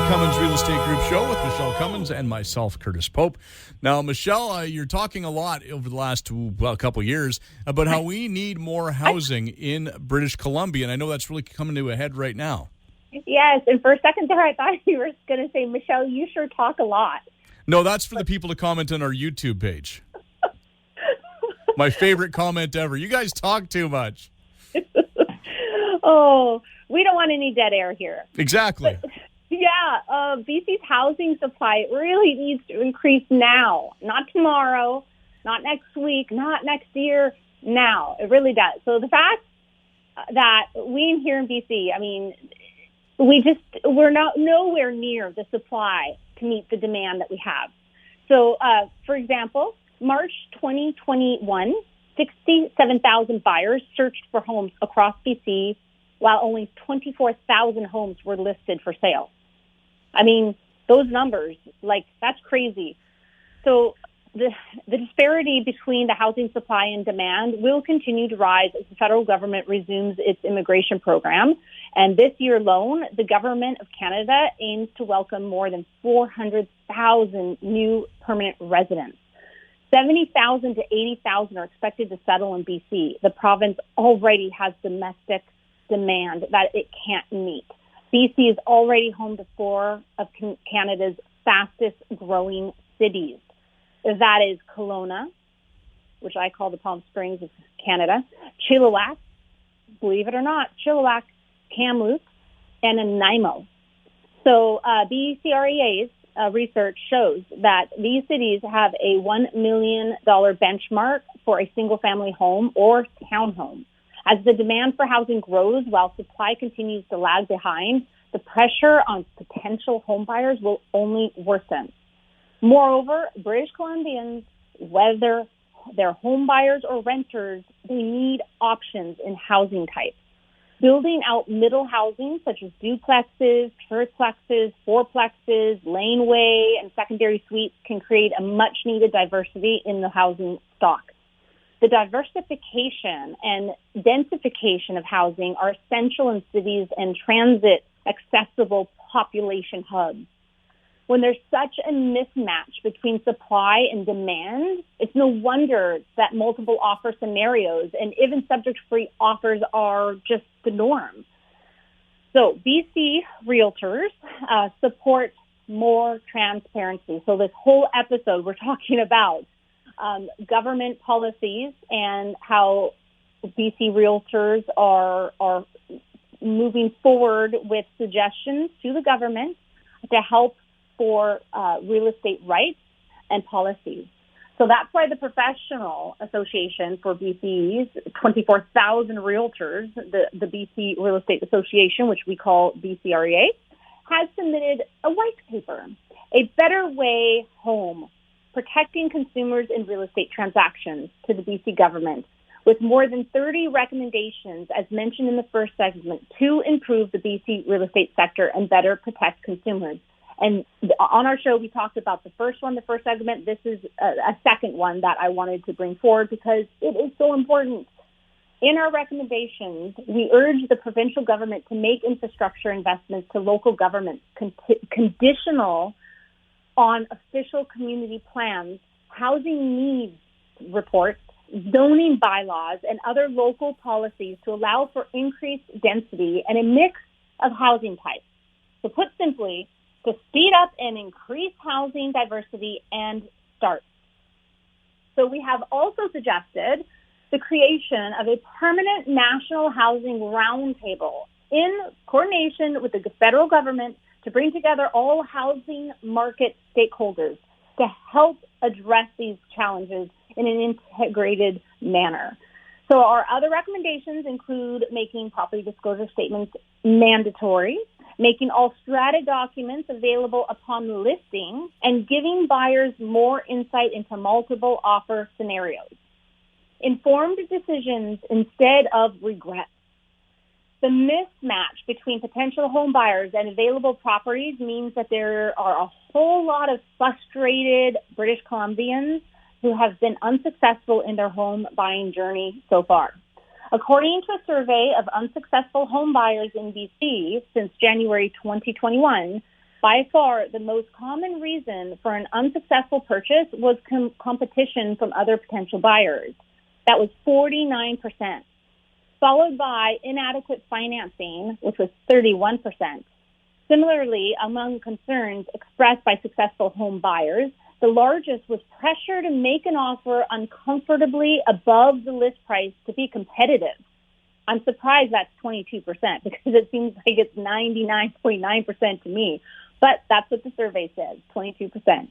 Cummins Real Estate Group show with Michele Cummins and myself, Curtis Pope. Now, Michele, you're talking a lot over the last couple years about how we need more housing in British Columbia, and I know that's really coming to a head right now. Yes, and for a second there, I thought you were going to say, Michele, you sure talk a lot. No, that's for the people to comment on our YouTube page. My favorite comment ever. You guys talk too much. Oh, we don't want any dead air here. Exactly. But, BC's housing supply really needs to increase now, not tomorrow, not next week, not next year, now. It really does. So the fact that we here in BC, I mean, we're not nowhere near the supply to meet the demand that we have. So, for example, March 2021, 67,000 buyers searched for homes across BC, while only 24,000 homes were listed for sale. I mean, those numbers, that's crazy. So the disparity between the housing supply and demand will continue to rise as the federal government resumes its immigration program. And this year alone, the government of Canada aims to welcome more than 400,000 new permanent residents. 70,000 to 80,000 are expected to settle in BC. The province already has domestic demand that it can't meet. BC is already home to four of Canada's fastest growing cities. That is Kelowna, which I call the Palm Springs of Canada, Chilliwack, believe it or not, Chilliwack, Kamloops, and Nanaimo. So BCREA's research shows that these cities have a $1 million benchmark for a single-family home or townhome. As the demand for housing grows while supply continues to lag behind, the pressure on potential homebuyers will only worsen. Moreover, British Columbians, whether they're homebuyers or renters, they need options in housing types. Building out middle housing such as duplexes, triplexes, fourplexes, laneway, and secondary suites can create a much-needed diversity in the housing stock. The diversification and densification of housing are essential in cities and transit-accessible population hubs. When there's such a mismatch between supply and demand, it's no wonder that multiple offer scenarios and even subject-free offers are just the norm. So BC Realtors support more transparency. So this whole episode, we're talking about government policies and how BC Realtors are moving forward with suggestions to the government to help for real estate rights and policies. So that's why the Professional Association for BC's 24,000 realtors, the BC Real Estate Association, which we call BCREA, has submitted a white paper, A Better Way Home, Protecting Consumers in Real Estate Transactions, to the BC government, with more than 30 recommendations, as mentioned in the first segment, to improve the BC real estate sector and better protect consumers. And on our show, we talked about the first one, the first segment. This is a second one that I wanted to bring forward because it is so important. In our recommendations, we urge the provincial government to make infrastructure investments to local governments conditional on official community plans, housing needs reports, zoning bylaws, and other local policies to allow for increased density and a mix of housing types. So put simply, to speed up and increase housing diversity and starts. So we have also suggested the creation of a permanent national housing roundtable in coordination with the federal government to bring together all housing market stakeholders to help address these challenges in an integrated manner. So our other recommendations include making property disclosure statements mandatory, making all strata documents available upon listing, and giving buyers more insight into multiple offer scenarios. Informed decisions instead of regret. The mismatch between potential home buyers and available properties means that there are a whole lot of frustrated British Columbians who have been unsuccessful in their home buying journey so far. According to a survey of unsuccessful home buyers in BC since January 2021, By far, the most common reason for an unsuccessful purchase was competition from other potential buyers. That was 49%, followed by inadequate financing, which was 31%. Similarly, among concerns expressed by successful home buyers, the largest was pressure to make an offer uncomfortably above the list price to be competitive. I'm surprised that's 22% because it seems like it's 99.9% to me. But that's what the survey says, 22%.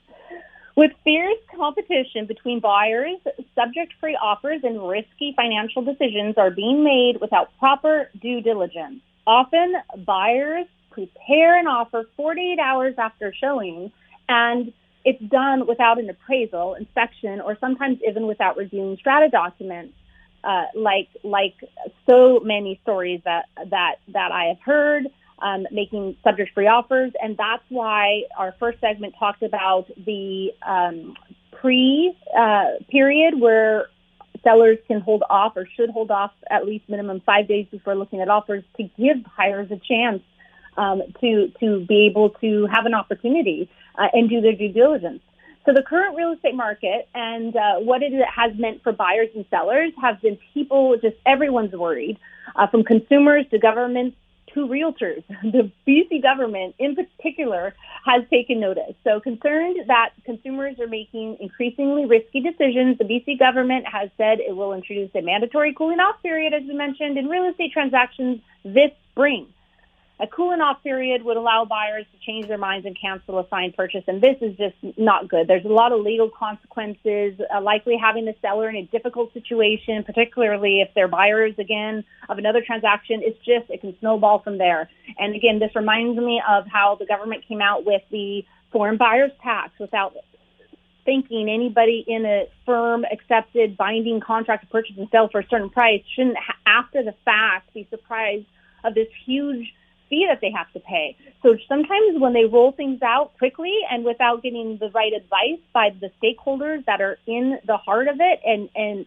With fierce competition between buyers, subject-free offers and risky financial decisions are being made without proper due diligence. Often, buyers prepare an offer 48 hours after showing, and it's done without an appraisal, inspection, or sometimes even without reviewing strata documents. Like so many stories that I have heard, making subject-free offers, and that's why our first segment talked about the pre-period where sellers can hold off or should hold off at least minimum 5 days before looking at offers to give buyers a chance to be able to have an opportunity and do their due diligence. So the current real estate market and what it has meant for buyers and sellers have been everyone's worried, from consumers to governments to realtors. The BC government in particular has taken notice. So concerned that consumers are making increasingly risky decisions, the BC government has said it will introduce a mandatory cooling off period, as we mentioned, in real estate transactions this spring. A cooling off period would allow buyers to change their minds and cancel a signed purchase, and this is just not good. There's a lot of legal consequences, likely having the seller in a difficult situation, particularly if they're buyers, again, of another transaction. It can snowball from there. And again, this reminds me of how the government came out with the foreign buyers tax without thinking anybody in a firm accepted binding contract to purchase and sell for a certain price shouldn't, after the fact, be surprised of this huge fee that they have to pay. So sometimes when they roll things out quickly and without getting the right advice by the stakeholders that are in the heart of it, and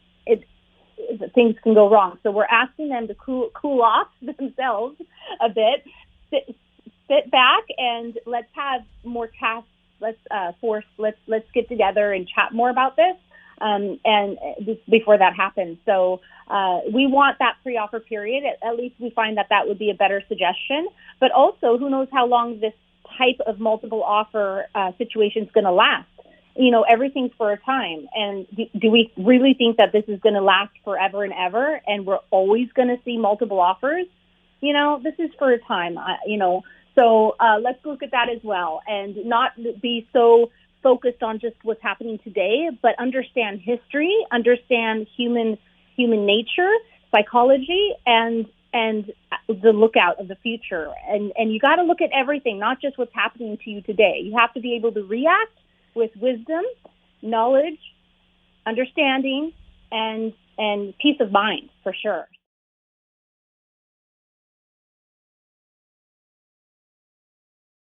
things can go wrong. So we're asking them to cool off themselves a bit, sit back, and let's have more tasks. Let's get together and chat more about this. And before that happens. So we want that pre-offer period. At least we find that would be a better suggestion. But also, who knows how long this type of multiple offer situation is going to last. Everything's for a time. And do we really think that this is going to last forever and ever and we're always going to see multiple offers? This is for a time, So let's look at that as well and not be so focused on just what's happening today, but understand history, understand human nature, psychology, and the lookout of the future. And you got to look at everything, not just what's happening to you today. You have to be able to react with wisdom, knowledge, understanding, and peace of mind, for sure.